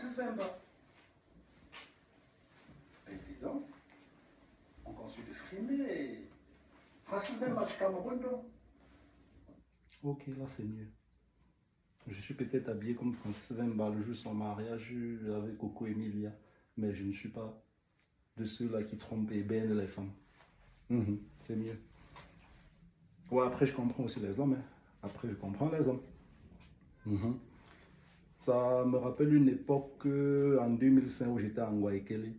Francis Vemba. Et dis donc, on continue de frimer. Francis Vemba du Cameroun, donc. Ok, là c'est mieux. Je suis peut-être habillé comme Francis Vemba le jour de son mariage avec Coco Emilia, mais je ne suis pas de ceux-là qui trompent et baignent les femmes. C'est mieux. Ouais, après je comprends aussi les hommes. Hein. Après je comprends les hommes. Ça me rappelle une époque en 2005 où j'étais en Guayaquil.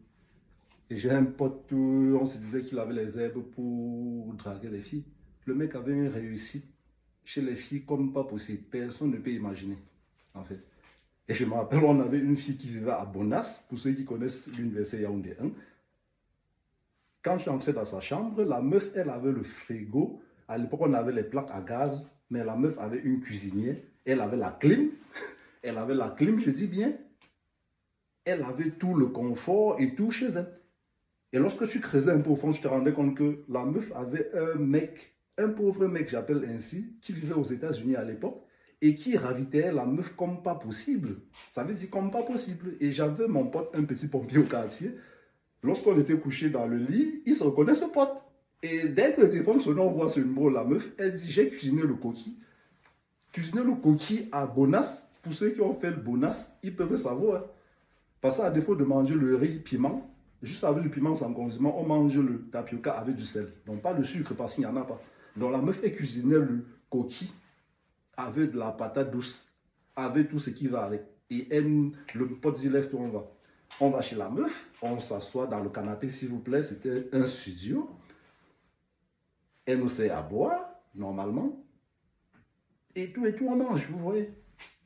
Et j'ai un pote, on se disait qu'il avait les herbes pour draguer les filles. Le mec avait une réussite chez les filles comme pas possible. Personne ne peut imaginer, en fait. Et je me rappelle, on avait une fille qui vivait à Bonas, pour ceux qui connaissent l'université Yaoundé 1. Quand je suis entré dans sa chambre, la meuf, elle avait le frigo. À l'époque, on avait les plaques à gaz, mais la meuf avait une cuisinière. Elle avait la clim. Elle avait la clim, je dis bien. Elle avait tout le confort et tout chez elle. Et lorsque tu creusais un peu au fond, tu te rendais compte que la meuf avait un mec, un pauvre mec, j'appelle ainsi, qui vivait aux États-Unis à l'époque et qui ravitait la meuf comme pas possible. Ça veut dire comme pas possible. Et j'avais mon pote, un petit pompier au quartier. Lorsqu'on était couché dans le lit, il se reconnaît ce pote. Et dès que le téléphone sonne, on voit ce numéro, la meuf, elle dit, j'ai cuisiné le coquille. Cuisiner le coquille à Bonas, pour ceux qui ont fait le Bonas, ils peuvent savoir. Parce qu'à défaut de manger le riz piment, juste avec du piment sans condiment, on mange le tapioca avec du sel. Donc pas de sucre parce qu'il n'y en a pas. Donc la meuf, elle cuisinait le coquille avec de la patate douce, avec tout ce qui va avec. Et elle, le pote dit, lève-toi, on va. On va chez la meuf, on s'assoit dans le canapé, s'il vous plaît. C'était un studio. Elle nous sert à boire, normalement. Et tout, on mange, vous voyez.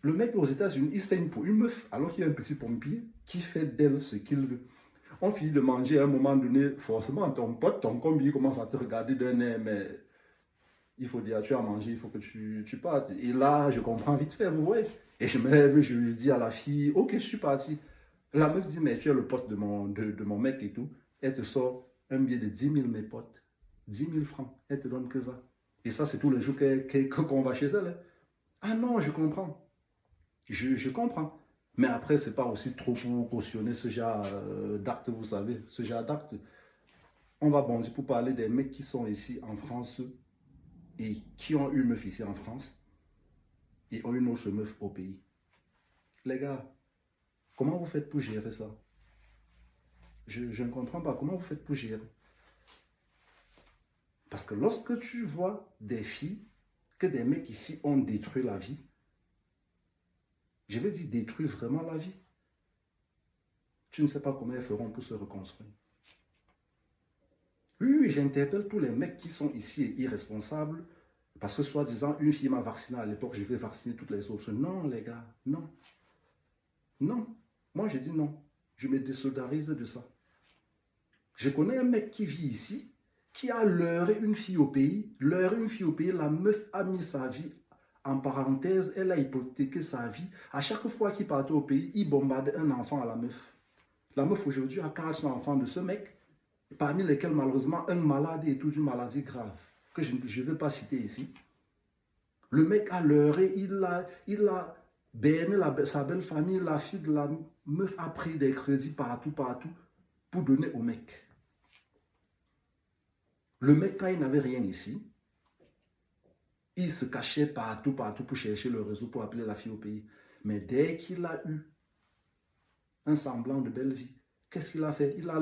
Le mec aux États-Unis, il saigne pour une meuf, alors qu'il y a un petit pompier qui fait d'elle ce qu'il veut. On finit de manger à un moment donné, forcément, ton pote, ton combi commence à te regarder d'un air, mais il faut dire, tu as mangé, il faut que tu partes. Et là, je comprends vite fait, vous voyez. Et je me lève, je lui dis à la fille, ok, je suis parti. La meuf dit, mais tu es le pote de mon mec et tout. Elle te sort un billet de 10 000, mes potes. 10 000 francs. Elle te donne que va. Et ça, c'est tous les jours qu'on va chez elle. Hein. Ah non, je comprends. Je comprends. Mais après, ce n'est pas aussi trop pour cautionner ce genre d'acte, vous savez. Ce genre d'acte. On va bondir pour parler des mecs qui sont ici en France et qui ont une meuf ici en France et ont une autre meuf au pays. Les gars, comment vous faites pour gérer ça? Je ne comprends pas. Comment vous faites pour gérer? Parce que lorsque tu vois des filles, que des mecs ici ont détruit la vie, je vais dire détruire vraiment la vie, tu ne sais pas comment elles feront pour se reconstruire. Oui, j'interpelle tous les mecs qui sont ici et irresponsables, parce que soi-disant, une fille m'a vacciné à l'époque, je vais vacciner toutes les autres. Non, les gars, non. Non. Moi, je dis non. Je me désolidarise de ça. Je connais un mec qui vit ici, qui a leurré une fille au pays. Leurré une fille au pays, la meuf a mis sa vie en parenthèse, elle a hypothéqué sa vie. À chaque fois qu'il partait au pays, il bombardait un enfant à la meuf. La meuf aujourd'hui a 4 enfants de ce mec, parmi lesquels malheureusement un malade et toute une maladie grave, que je ne vais pas citer ici. Le mec a leurré, il a berné sa belle famille, la fille de la meuf a pris des crédits partout, pour donner au mec. Le mec, quand il n'avait rien ici, il se cachait partout pour chercher le réseau pour appeler la fille au pays. Mais dès qu'il a eu un semblant de belle vie, qu'est-ce qu'il a fait? Il a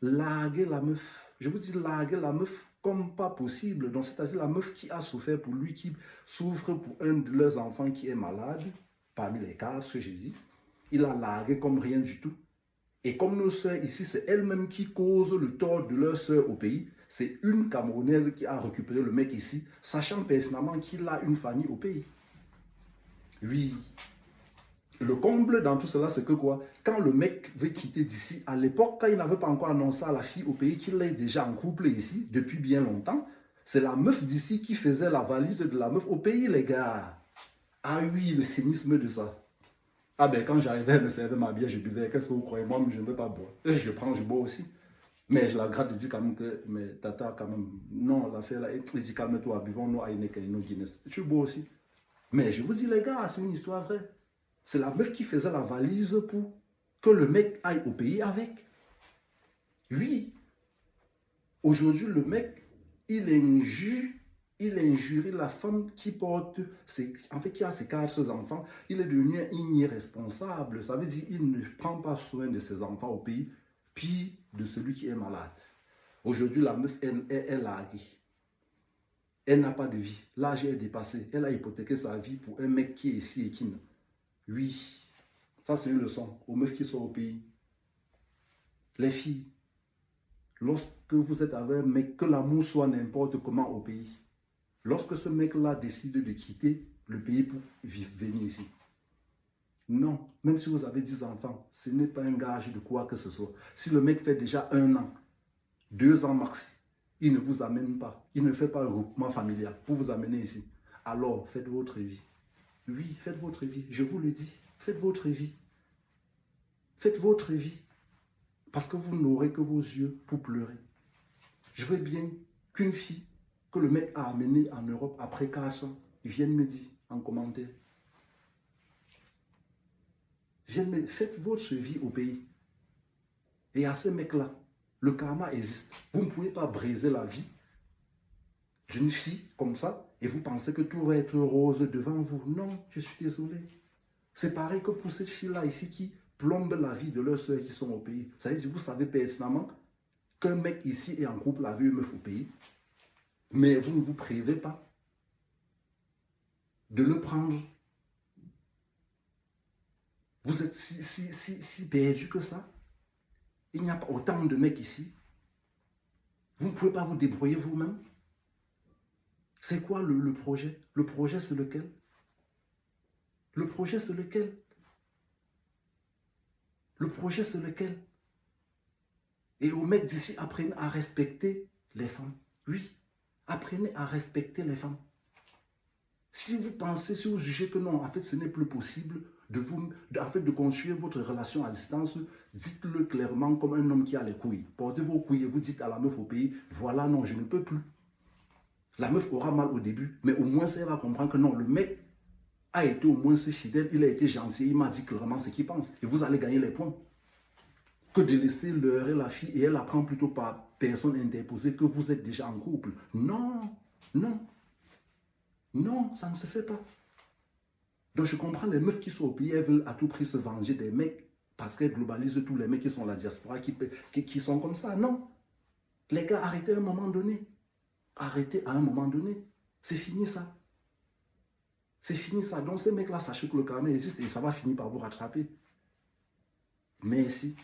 largué la meuf. Je vous dis largué la meuf comme pas possible. Donc c'est-à-dire la meuf qui a souffert pour lui, qui souffre pour un de leurs enfants qui est malade, parmi les 4 que j'ai dit. Il a largué comme rien du tout. Et comme nos sœurs ici, c'est elles-mêmes qui causent le tort de leurs sœurs au pays. C'est une Camerounaise qui a récupéré le mec ici, sachant personnellement qu'il a une famille au pays. Oui. Le comble dans tout cela, c'est que quoi? Quand le mec veut quitter d'ici, à l'époque, quand il n'avait pas encore annoncé à la fille au pays qu'il est déjà en couple ici, depuis bien longtemps, c'est la meuf d'ici qui faisait la valise de la meuf au pays, les gars. Ah oui, le cynisme de ça. Ah ben quand j'arrivais, elle me servait ma bière, je buvais. Qu'est-ce que vous croyez? Moi, je ne veux pas boire. Je prends, je bois aussi. Mais je la gratte, je dis quand même que, mais tata, quand même, non, l'affaire là, il dit calme-toi, buvons-nous à une Guinness. Tu bois aussi. Mais je vous dis, les gars, c'est une histoire vraie. C'est la meuf qui faisait la valise pour que le mec aille au pays avec. Oui. Aujourd'hui, le mec, il injurie la femme qui porte, en fait, qui a ses 4 enfants. Il est devenu un irresponsable. Ça veut dire qu'il ne prend pas soin de ses enfants au pays, puis de celui qui est malade. Aujourd'hui, la meuf, elle est larguée. Elle n'a pas de vie. L'âge est dépassé. Elle a hypothéqué sa vie pour un mec qui est ici et qui ne. Oui, ça c'est une leçon aux meufs qui sont au pays. Les filles, lorsque vous êtes avec un mec, que l'amour soit n'importe comment au pays, lorsque ce mec-là décide de quitter le pays pour venir ici, non, même si vous avez 10 enfants, ce n'est pas un gage de quoi que ce soit. Si le mec fait déjà 1 an, 2 ans maxi, il ne vous amène pas, il ne fait pas le regroupement familial pour vous amener ici, alors faites votre vie. Oui, faites votre vie, je vous le dis, faites votre vie. Faites votre vie, parce que vous n'aurez que vos yeux pour pleurer. Je veux bien qu'une fille que le mec a amenée en Europe après 4 ans, il vienne me dire en commentaire. Faites votre vie au pays. Et à ces mecs-là, le karma existe. Vous ne pouvez pas briser la vie d'une fille comme ça et vous pensez que tout va être rose devant vous. Non, je suis désolé. C'est pareil que pour cette fille-là ici qui plombe la vie de leurs soeurs qui sont au pays. Ça veut dire que vous savez pertinemment qu'un mec ici est en couple avec une meuf au pays, mais vous ne vous privez pas de le prendre. Vous êtes si perdu que ça. Il n'y a pas autant de mecs ici. Vous ne pouvez pas vous débrouiller vous-même. C'est quoi le projet? Le projet, c'est lequel? Le projet, c'est lequel? Le projet, c'est lequel? Et aux mecs d'ici, apprenez à respecter les femmes. Oui, apprenez à respecter les femmes. Si vous pensez, si vous jugez que non, en fait, ce n'est plus possible de construire votre relation à distance, dites-le clairement comme un homme qui a les couilles. Portez vos couilles et vous dites à la meuf au pays, voilà, non, je ne peux plus. La meuf aura mal au début, mais au moins, elle va comprendre que non, le mec a été au moins fidèle, il a été gentil, il m'a dit clairement ce qu'il pense. Et vous allez gagner les points. Que de laisser leurrer la fille et elle apprend plutôt par personne interposée que vous êtes déjà en couple. Non, non, non, ça ne se fait pas. Donc je comprends les meufs qui sont au pays, elles veulent à tout prix se venger des mecs parce qu'elles globalisent tous les mecs qui sont à la diaspora, qui sont comme ça. Non, les gars, arrêtez à un moment donné. Arrêtez à un moment donné. C'est fini ça. C'est fini ça. Donc ces mecs-là, sachez que le karma existe et ça va finir par vous rattraper. Merci.